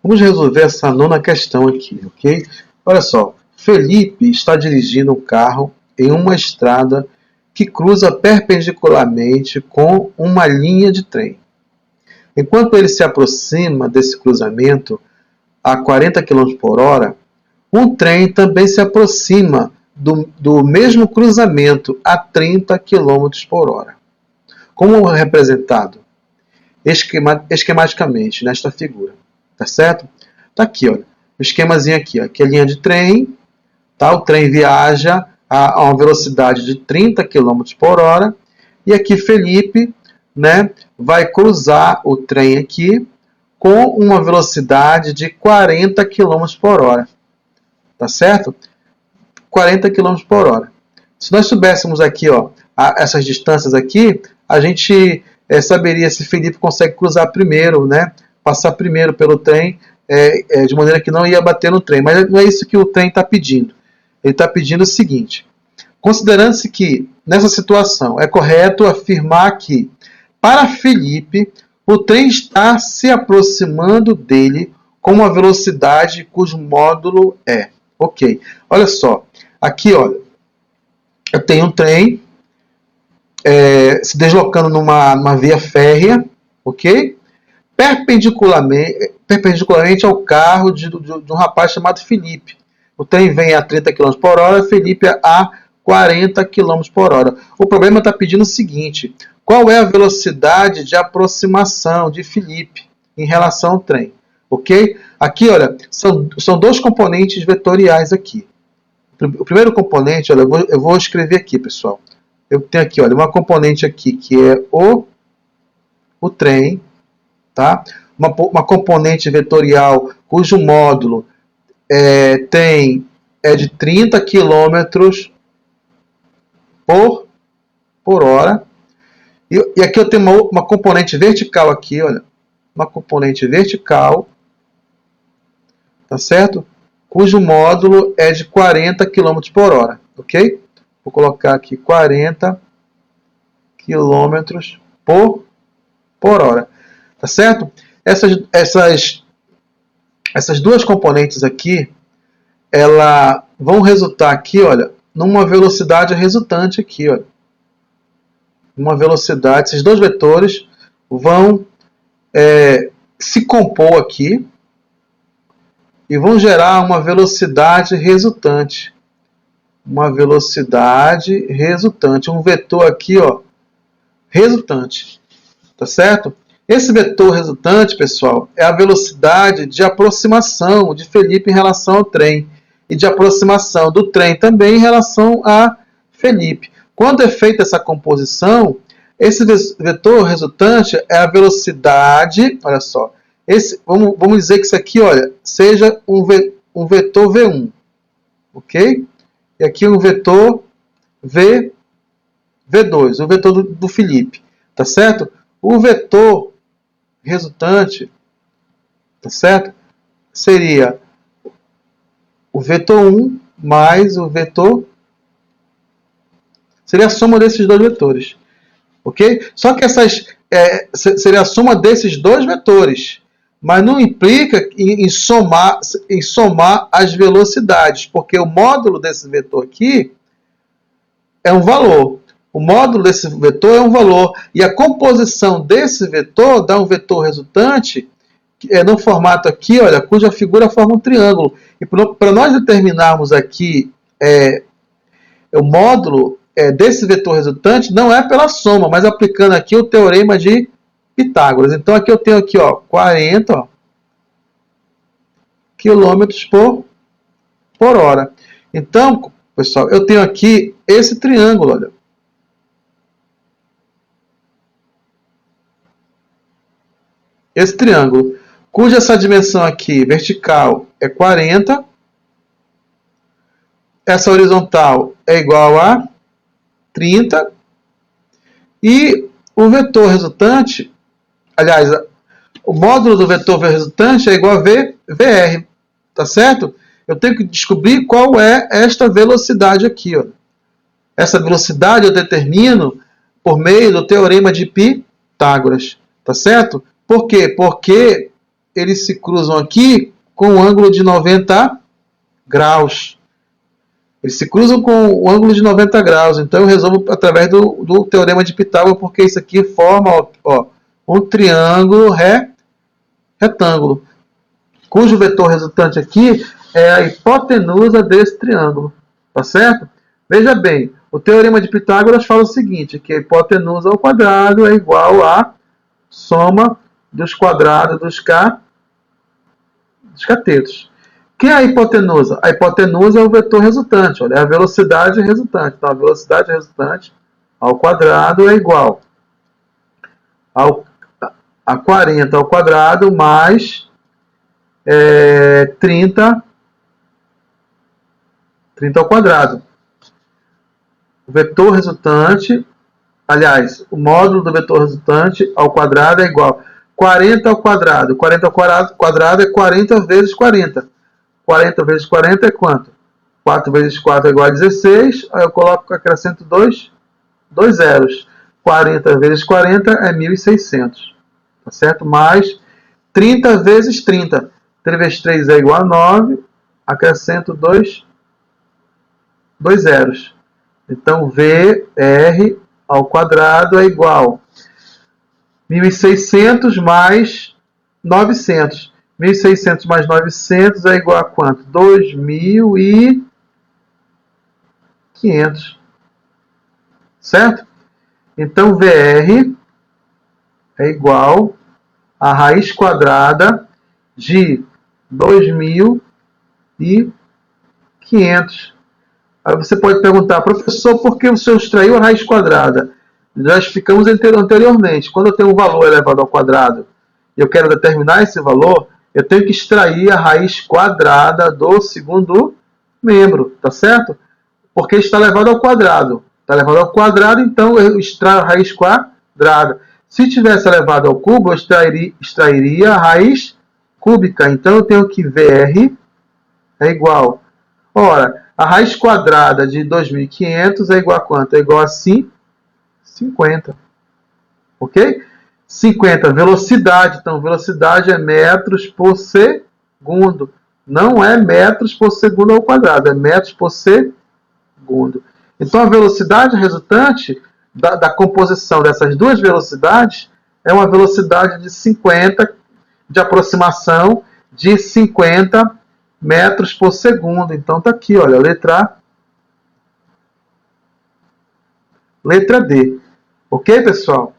Vamos resolver essa nona questão aqui, ok? Olha só, Felipe está dirigindo um carro em uma estrada que cruza perpendicularmente com uma linha de trem. Enquanto ele se aproxima desse cruzamento a 40 km por hora, um trem também se aproxima do mesmo cruzamento a 30 km por hora. Como representado esquematicamente nesta figura, tá certo? Tá aqui, olha, o esquemazinho aqui, ó, aqui é a linha de trem, tá? O trem viaja a uma velocidade de 30 km por hora e aqui Felipe, né, vai cruzar o trem aqui com uma velocidade de 40 km por hora, tá certo? 40 km por hora. Se nós soubéssemos aqui, ó, essas distâncias aqui, a gente saberia se Felipe consegue cruzar primeiro, né? Passar primeiro pelo trem, de maneira que não ia bater no trem. Mas não é isso que o trem está pedindo. Ele está pedindo o seguinte: considerando-se que, nessa situação, é correto afirmar que, para Felipe, o trem está se aproximando dele com uma velocidade cujo módulo é. Ok, olha só. Aqui, olha, eu tenho um trem se deslocando numa via férrea, ok? Perpendicularmente ao carro de um rapaz chamado Felipe. O trem vem a 30 km por hora, Felipe a 40 km por hora. O problema está pedindo o seguinte: qual é a velocidade de aproximação de Felipe em relação ao trem? Ok? Aqui, olha, são dois componentes vetoriais aqui. O primeiro componente, olha, eu vou escrever aqui, pessoal. Eu tenho aqui, olha, uma componente aqui que é o trem, tá? Uma componente vetorial cujo módulo é de 30 km por hora. E aqui eu tenho uma componente vertical aqui, olha. Uma componente vertical, tá certo? Cujo módulo é de 40 km por hora, ok? Vou colocar aqui 40 km por hora, tá certo? Essas duas componentes aqui, elas vão resultar aqui, olha, numa velocidade resultante aqui, olha. Uma velocidade, esses dois vetores vão se compor aqui e vão gerar uma velocidade resultante. Uma velocidade resultante. Um vetor aqui, ó, resultante. Tá certo? Esse vetor resultante, pessoal, é a velocidade de aproximação de Felipe em relação ao trem. E de aproximação do trem também em relação a Felipe. Quando é feita essa composição, esse vetor resultante é a velocidade, olha só, vamos dizer que isso aqui, olha, seja um vetor V1, ok? E aqui um vetor V2, o vetor do Felipe, tá certo? O vetor resultante, tá certo? Seria o vetor 1 mais o vetor, seria a soma desses dois vetores, ok? Só que seria a soma desses dois vetores, mas não implica em somar as velocidades, porque o módulo desse vetor aqui é um valor. O módulo desse vetor é um valor. E a composição desse vetor dá um vetor resultante no formato aqui, olha, cuja figura forma um triângulo. E para nós determinarmos aqui o módulo desse vetor resultante, não é pela soma, mas aplicando aqui o teorema de Pitágoras. Então aqui eu tenho aqui, ó, 40 km por hora. Então, pessoal, eu tenho aqui esse triângulo, olha. Esse triângulo, cuja essa dimensão aqui, vertical, é 40. Essa horizontal é igual a 30. E o vetor resultante, aliás, o módulo do vetor resultante é igual a VR, tá certo? Eu tenho que descobrir qual é esta velocidade aqui, ó. Essa velocidade eu determino por meio do teorema de Pitágoras, tá certo? Por quê? Porque eles se cruzam aqui com um ângulo de 90 graus. Eles se cruzam com o ângulo de 90 graus. Então eu resolvo através do teorema de Pitágoras, porque isso aqui forma um triângulo retângulo, cujo vetor resultante aqui é a hipotenusa desse triângulo. Tá certo? Veja bem, o teorema de Pitágoras fala o seguinte, que a hipotenusa ao quadrado é igual à soma dos quadrados dos catetos. O que é a hipotenusa? A hipotenusa é o vetor resultante, olha, é a velocidade resultante. Então, a velocidade resultante ao quadrado é igual a 40 ao quadrado mais 30 ao quadrado. O vetor resultante, aliás, o módulo do vetor resultante ao quadrado é igual a 40 ao quadrado. 40 ao quadrado é 40 vezes 40. 40 vezes 40 é quanto? 4 vezes 4 é igual a 16. Aí eu acrescento 2 zeros. 40 vezes 40 é 1.600. Tá certo? Mais 30 vezes 30. 3 vezes 3 é igual a 9. Acrescento 2 zeros. Então, VR ao quadrado é igual a 1.600 mais 900. 1.600 mais 900 é igual a quanto? 2.500. Certo? Então, VR é igual a raiz quadrada de 2.500. Aí você pode perguntar, professor, por que o senhor extraiu a raiz quadrada? Já explicamos anteriormente. Quando eu tenho um valor elevado ao quadrado e eu quero determinar esse valor, eu tenho que extrair a raiz quadrada do segundo membro, tá certo? Porque está elevado ao quadrado. Está elevado ao quadrado, então eu extraio a raiz quadrada. Se tivesse elevado ao cubo, eu extrairia a raiz cúbica. Então eu tenho que VR é igual. Ora, a raiz quadrada de 2.500 é igual a quanto? É igual a 50. Ok? 50, velocidade. Então, velocidade é metros por segundo. Não é metros por segundo ao quadrado, é metros por segundo. Então, a velocidade resultante da composição dessas duas velocidades é uma velocidade de 50, de aproximação de 50 metros por segundo. Então, está aqui, olha, letra D. Ok, pessoal?